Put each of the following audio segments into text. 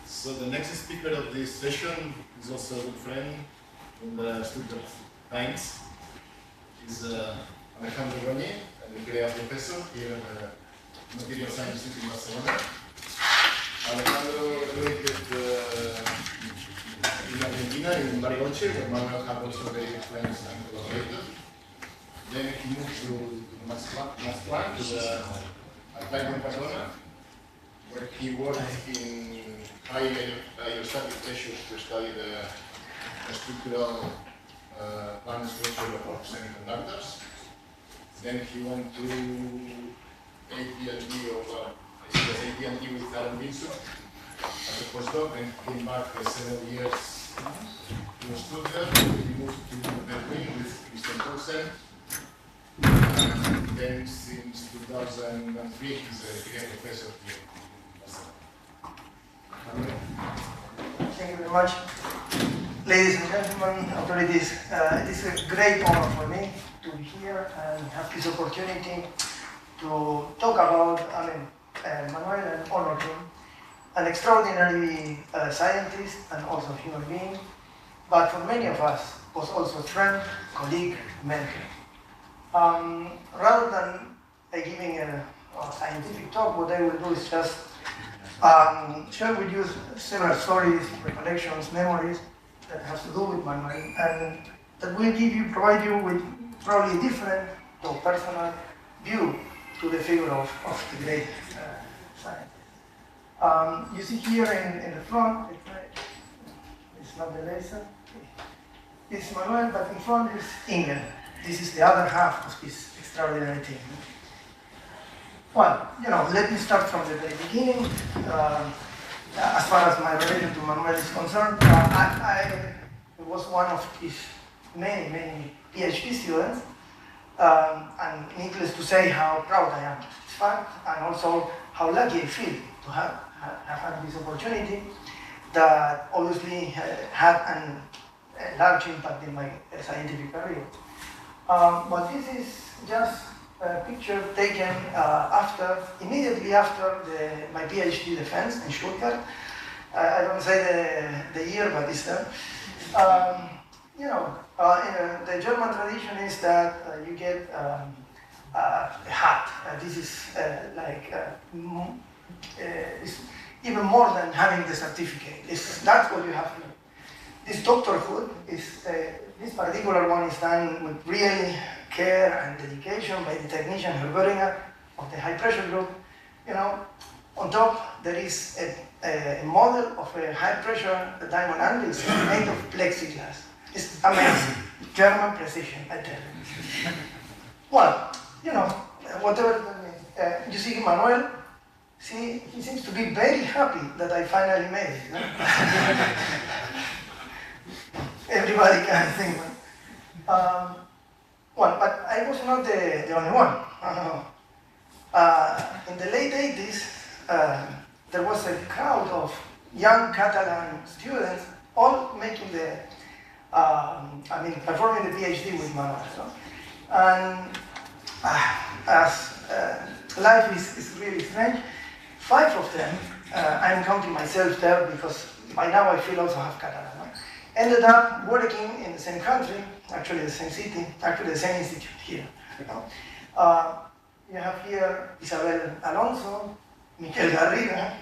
So the next speaker of this session is also a good friend in the Stuttgart Times. He's Alejandro Goni, a nuclear professor here at the Material Science Institute in Barcelona. Alejandro graduated in Argentina, in Bariloche, where Manuel had also very good friends and collaborators. Then he moved to Max Planck, to the MCardona, where he worked in high aerostatic pressures to study the structural plant structure of semiconductors. Then he went to AT&T with Alan Wilson as a postdoc, and came back several years to Stuttgart. He moved to Berlin with Mr. Paulsen. And then since 2003, he's a professor here. Thank you very much. Ladies and gentlemen, authorities, it is a great honor for me to be here and have this opportunity to talk about Manuel and honor him, an extraordinary scientist and also human being, but for many of us was also a friend, colleague, mentor. Rather than giving a scientific talk, what I will do is just share with you several stories, recollections, memories that has to do with Manuel, and that will provide you with probably a different, though personal, view to the figure of the great scientist. You see here in the front, it's not the laser, it's Manuel, but in front is England. This is the other half of this extraordinary team. Well, let me start from the very beginning. As far as my relation to Manuel is concerned, I was one of his many PhD students, and needless to say how proud I am of this fact, and also how lucky I feel to have had this opportunity that obviously had a large impact in my scientific career. But this is just a picture taken immediately after my PhD defense in Stuttgart. I don't say the year, but it's there. The German tradition is that you get a hat. This is it's even more than having the certificate. That's what you have here. This doctorhood is this particular one is done with really care and dedication by the technician Herberinger of the high pressure group. On top there is a model of a high pressure diamond anvils made of plexiglass. It's amazing. German precision, I tell you. Well, whatever that means. You see Manuel, he seems to be very happy that I finally made it. Everybody can think. But I was not the only one. In the late 80s, there was a crowd of young Catalan students all making performing the PhD with Manuel. And as life is really strange, 5 of them, I'm counting myself there because by now I feel also have Catalan, ended up working in the same country, actually the same city, actually the same institute here. You have here Isabel Alonso, Miquel Garriga,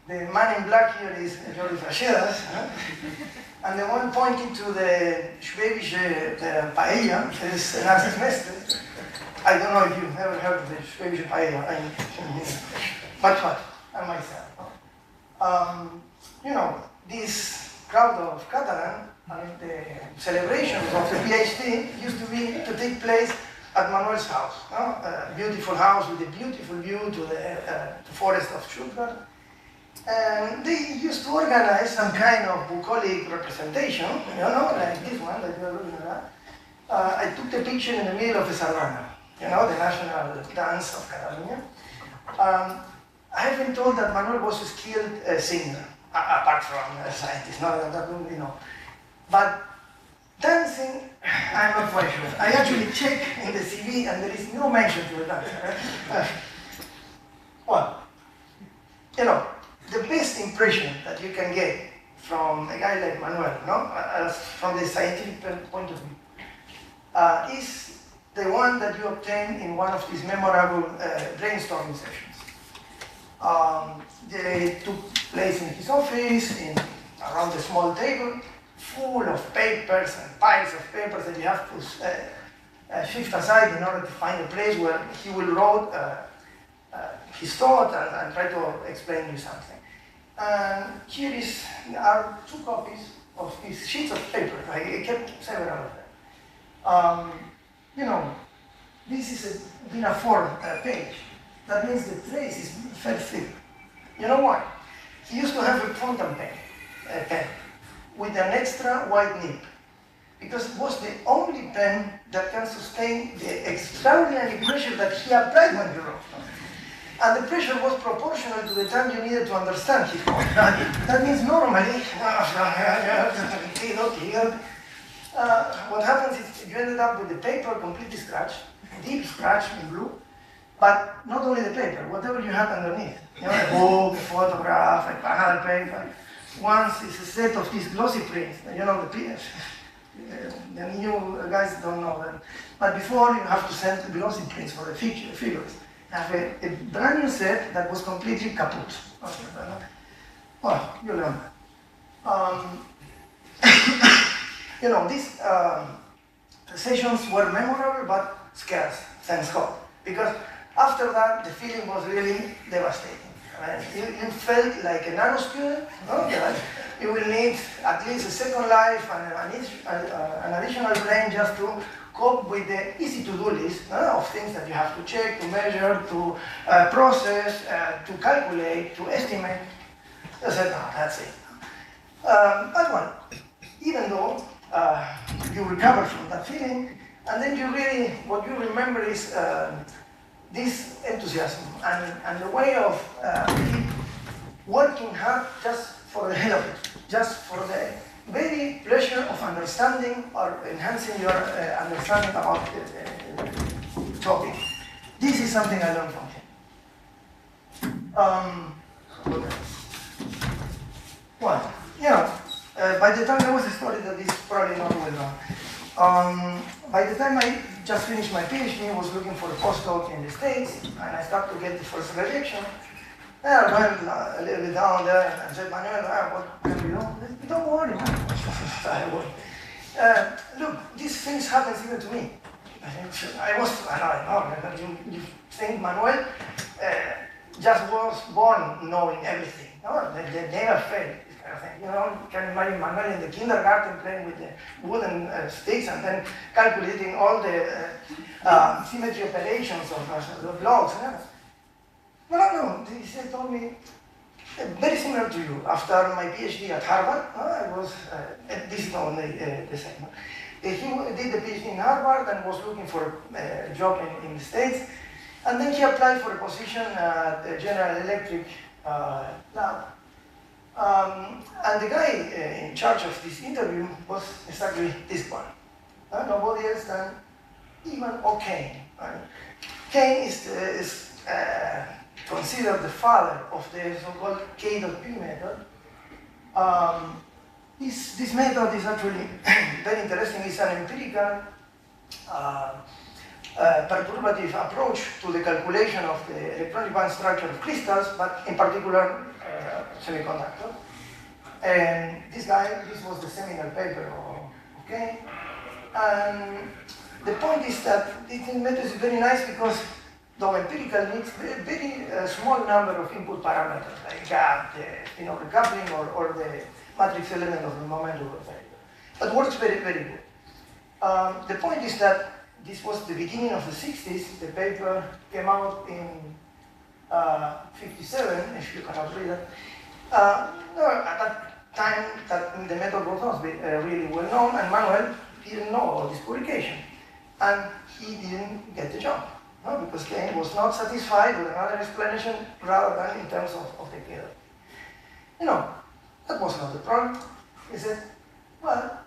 the man in black here is Jordi Frachedas, and the one pointing to the Schwäbische paella is Narcis Mestre. I don't know if you've ever heard of the Schwäbische paella, but and myself. This crowd of Catalan, the celebrations of the PhD used to take place at Manuel's house. A beautiful house with a beautiful view to the forest of Stuttgart. And they used to organize some kind of bucolic representation, like this one that you're looking at. I took the picture in the middle of the Sardana, the national dance of Catalonia. I have been told that Manuel was a skilled singer, apart from a scientist, But dancing, I'm not quite sure. I actually checked in the CV and there is no mention to the dance. The best impression that you can get from a guy like Manuel, no? From the scientific point of view, is the one that you obtain in one of these memorable brainstorming sessions. They took place in his office, around a small table, full of papers and piles of papers that you have to shift aside in order to find a place where he will write his thought and try to explain you something. And here are 2 copies of these sheets of paper. I kept several of them. You know, this is a DIN A4 page. That means the trace is very thick. You know why? He used to have a fountain pen with an extra wide nib, because it was the only pen that can sustain the extraordinary pressure that he applied when he wrote. And the pressure was proportional to the time you needed to understand his point. That means normally, what happens is you ended up with the paper completely scratched, deep scratch in blue, but not only the paper, whatever you had underneath. You know, a book, a photograph, another paper. Once it's a set of these glossy prints, you know, the new guys don't know that. But before, you have to send the glossy prints for the figures. I have a brand new set that was completely kaput. Well, you learn that. You know, these sessions were memorable but scarce, thanks God. Because after that, the feeling was really devastating. You felt like a nano student. You will need at least a second life and an additional brain just to cope with the easy to-do list of things that you have to check, to measure, to process, to calculate, to estimate. I said, no, that's it. But well, even though you recover from that feeling, and then what you remember is this enthusiasm and the way of working hard just for the hell of it, just for the very pleasure of understanding or enhancing your understanding about the topic. This is something I learned from him. Well, you know, by the time there was a story that is probably not well known. By the time I just finished my PhD, I was looking for a postdoc in the States, and I started to get the first rejection. I went a little bit down there and said, Manuel, what can we do? Don't worry, man. Look, these things happen even to me. You think Manuel just was born knowing everything. No, they never failed. You know, you can imagine Manuel in the kindergarten playing with the wooden sticks and then calculating all the symmetry operations of the blocks. No, he told me, very similar to you. After my PhD at Harvard, I was, this is only the same. He did the PhD in Harvard and was looking for a job in the States. And then he applied for a position at the General Electric lab. And the guy in charge of this interview was exactly this one. Nobody else than even O'Kane. Kane is considered the father of the so-called K.P method. This method is actually very interesting. It's an empirical perturbative approach to the calculation of the electronic band structure of crystals, but in particular semiconductors. And this was the seminal paper, okay? And the point is that this method is very nice because though empirical needs a very small number of input parameters, like gap, the recoupling, or the matrix element of the momentum of the but works very, very good. The point is that this was the beginning of the 60s. The paper came out in 57, if you cannot read it. At that time, the method was not really well known, and Manuel didn't know about this publication. And he didn't get the job, because Kane was not satisfied with another explanation rather than in terms of the KW. That was not the problem. He said, well,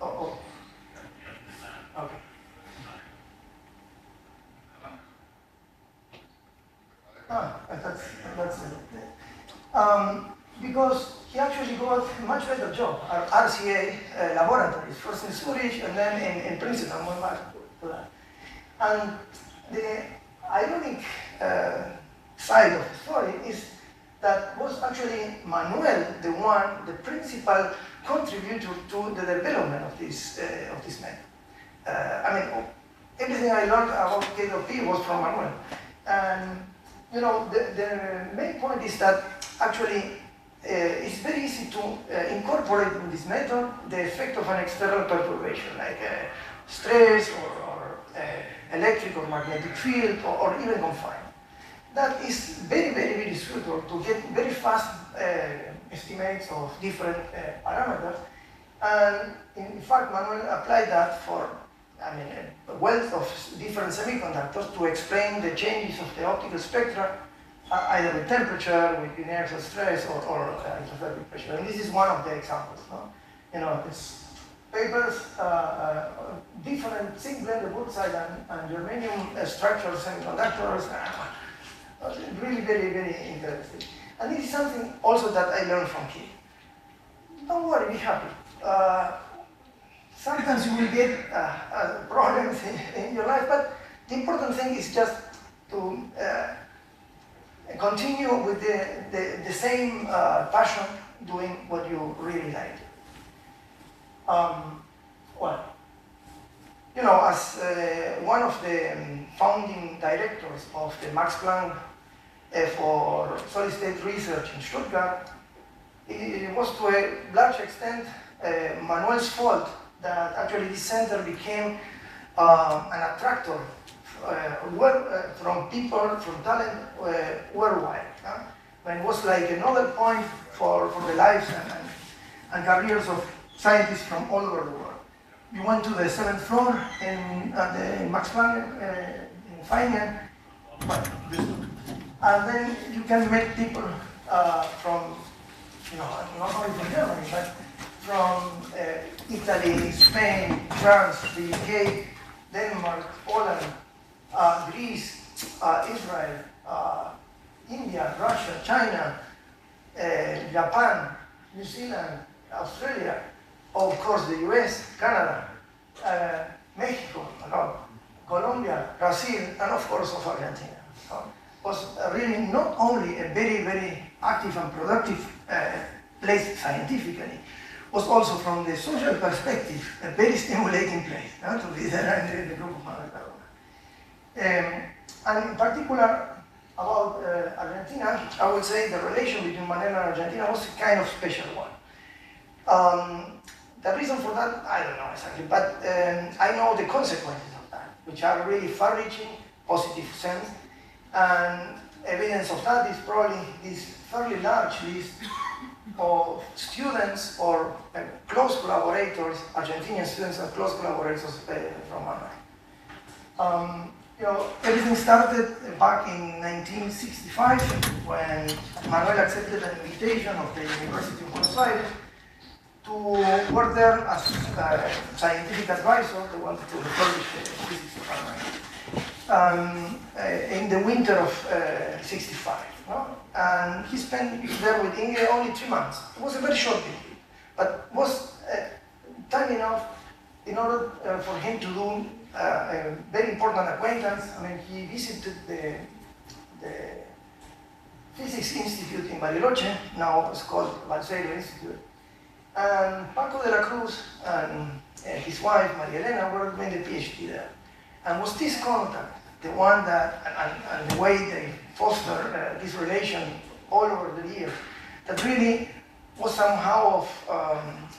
okay. That's it. because he actually got a much better job at RCA laboratories, first in Zurich and then in Princeton. I'm going back to that. And the ironic side of the story is that was actually Manuel the principal contributor to the development of this method. I mean, everything I learned about K.P. was from Manuel. And you know, the main point is that actually it's very easy to incorporate in this method the effect of an external perturbation, like stress or electric or magnetic field or even confinement. That is very, very, very suitable to get very fast estimates of different parameters. And in fact, Manuel applied that for, I mean, a wealth of different semiconductors to explain the changes of the optical spectra, either with temperature, with inertial stress, or interferometric pressure. And this is one of the examples. No? You know, it's papers, different zinc blended woodside and germanium structured semiconductors. Really very, very interesting. And this is something also that I learned from him. Don't worry, be happy. Sometimes you will get problems in your life, but the important thing is just to continue with the same passion doing what you really like. Well, you know, as one of the founding directors of the Max Planck for solid-state research in Stuttgart, it was to a large extent Manuel's fault that actually this center became an attractor from people, from talent worldwide. When it was like another point for the lives and careers of scientists from all over the world. You went to the 7th floor in the Max Planck in Feiningen, and then you can meet people from, you know, not only from Germany, but from Italy, Spain, France, the UK, Denmark, Poland, Greece, Israel, India, Russia, China, Japan, New Zealand, Australia, of course the US, Canada, Mexico, Colombia, Brazil, and of course of Argentina. Was really not only a very, very active and productive place scientifically, was also from the social perspective a very stimulating place to be there in the group of Manuel. And in particular about Argentina, I would say the relation between Manuel and Argentina was a kind of special one. The reason for that, I don't know exactly, but I know the consequences of that, which are really far-reaching, positive sense, and evidence of that is probably this fairly large list of students or close collaborators, Argentinian students and close collaborators from Manuel. You know, everything started back in 1965 when Manuel accepted an invitation of the University of Buenos Aires to work there as a scientific advisor. They wanted to refurbish the physics department in the winter of '65. No? And he spent there with Inge only 3 months. It was a very short period, but was time enough in order for him to do a very important acquaintance. I mean, he visited the Physics Institute in Bariloche, now it's called Balseiro Institute. And Paco de la Cruz and his wife, Maria Elena, were doing the PhD there. And was this contact, the one that, and the way they foster this relation all over the years, that really was somehow of,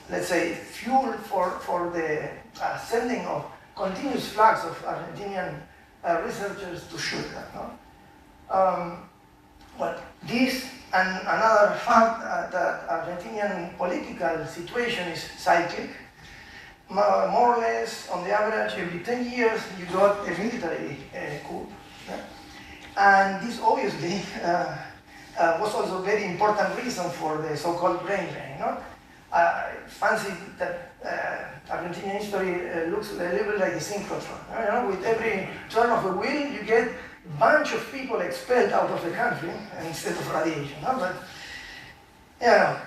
let's say, fuel for the sending of continuous flux of Argentinian researchers to Stuttgart. No? Well, this and another fact that Argentinian political situation is cyclic. More or less, on the average, every 10 years, you got a military coup. Yeah? And this obviously was also a very important reason for the so-called brain drain. No? Fancy that Argentinian history looks a little bit like a synchrotron. You know? With every turn of a wheel, you get a bunch of people expelled out of the country instead of radiation. No? But Yeah.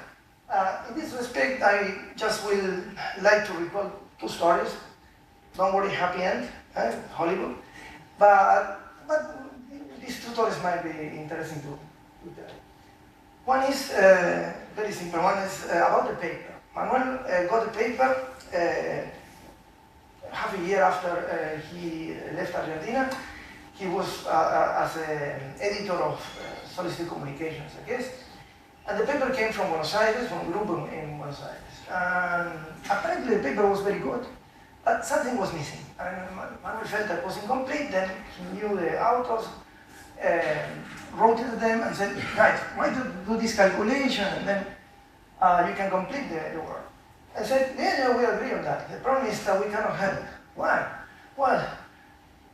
In this respect, I just will like to recall two stories. Don't worry, happy end, Hollywood. But these two stories might be interesting to tell. One is very simple. One is about the paper. Manuel got the paper half a year after he left Argentina. He was as an editor of Solicited Communications, I guess. And the paper came from Buenos Aires, from Grupo in Buenos Aires. And apparently the paper was very good, but something was missing. And Manuel felt that it was incomplete. Then he knew the authors, wrote it to them and said, guys, why do this calculation and then you can complete the work. I said, yeah, we agree on that. The problem is that we cannot help it. Why? Well,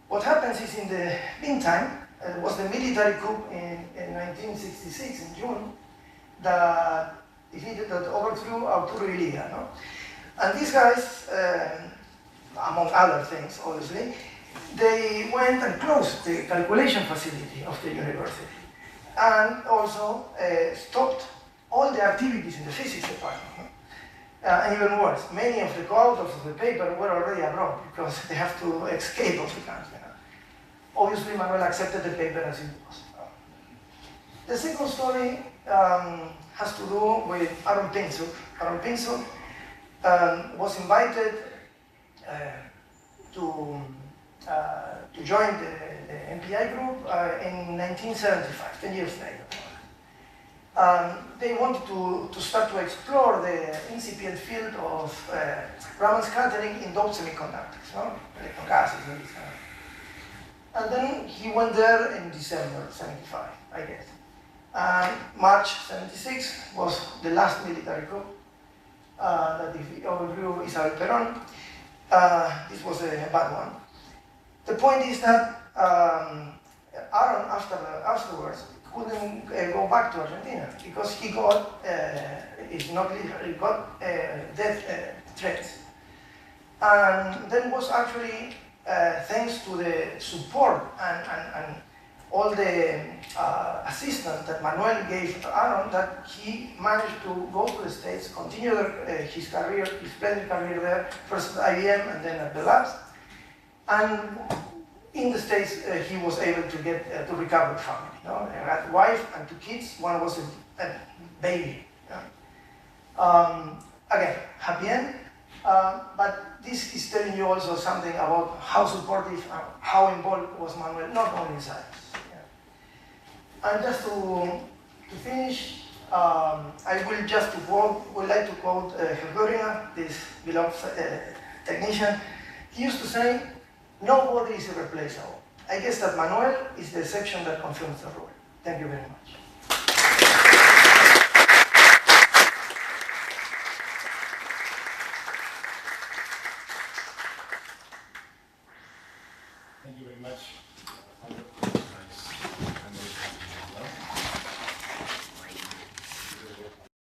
what happens is in the meantime, it was the military coup in 1966 in June that overthrew Arturo Illia, no? And these guys, among other things, obviously, they went and closed the calculation facility of the university and also stopped all the activities in the physics department. And even worse, many of the co-authors of the paper were already abroad because they have to escape of the country. Obviously, Manuel accepted the paper as it was. The second story has to do with Aaron Pinzuk. Aaron Pinzuk was invited to join the MPI group in 1975, 10 years later. They wanted to start to explore the incipient field of Raman scattering in doped semiconductors, no? Electron gases and this kind of. And then he went there in December 75, I guess. And March 76 was the last military coup that overthrew Isabel Perón. This was a bad one. The point is that Aaron, afterwards, couldn't go back to Argentina because he got, he got death threats. And then was actually thanks to the support and all the assistance that Manuel gave to Aaron that he managed to go to the States, continue his career, his splendid career there, first at IBM and then at the labs. And in the States, he was able to get to recover the family. You know? He had a wife and 2 kids. One was a baby. Again, happy end. But this is telling you also something about how supportive, how involved was Manuel, not only in science. Yeah. And just to finish, I will just would like to quote Recordant, this beloved technician. He used to say, nobody is irreplaceable. I guess that Manuel is the exception that confirms the rule. Thank you very much. Thank you very much. Nice.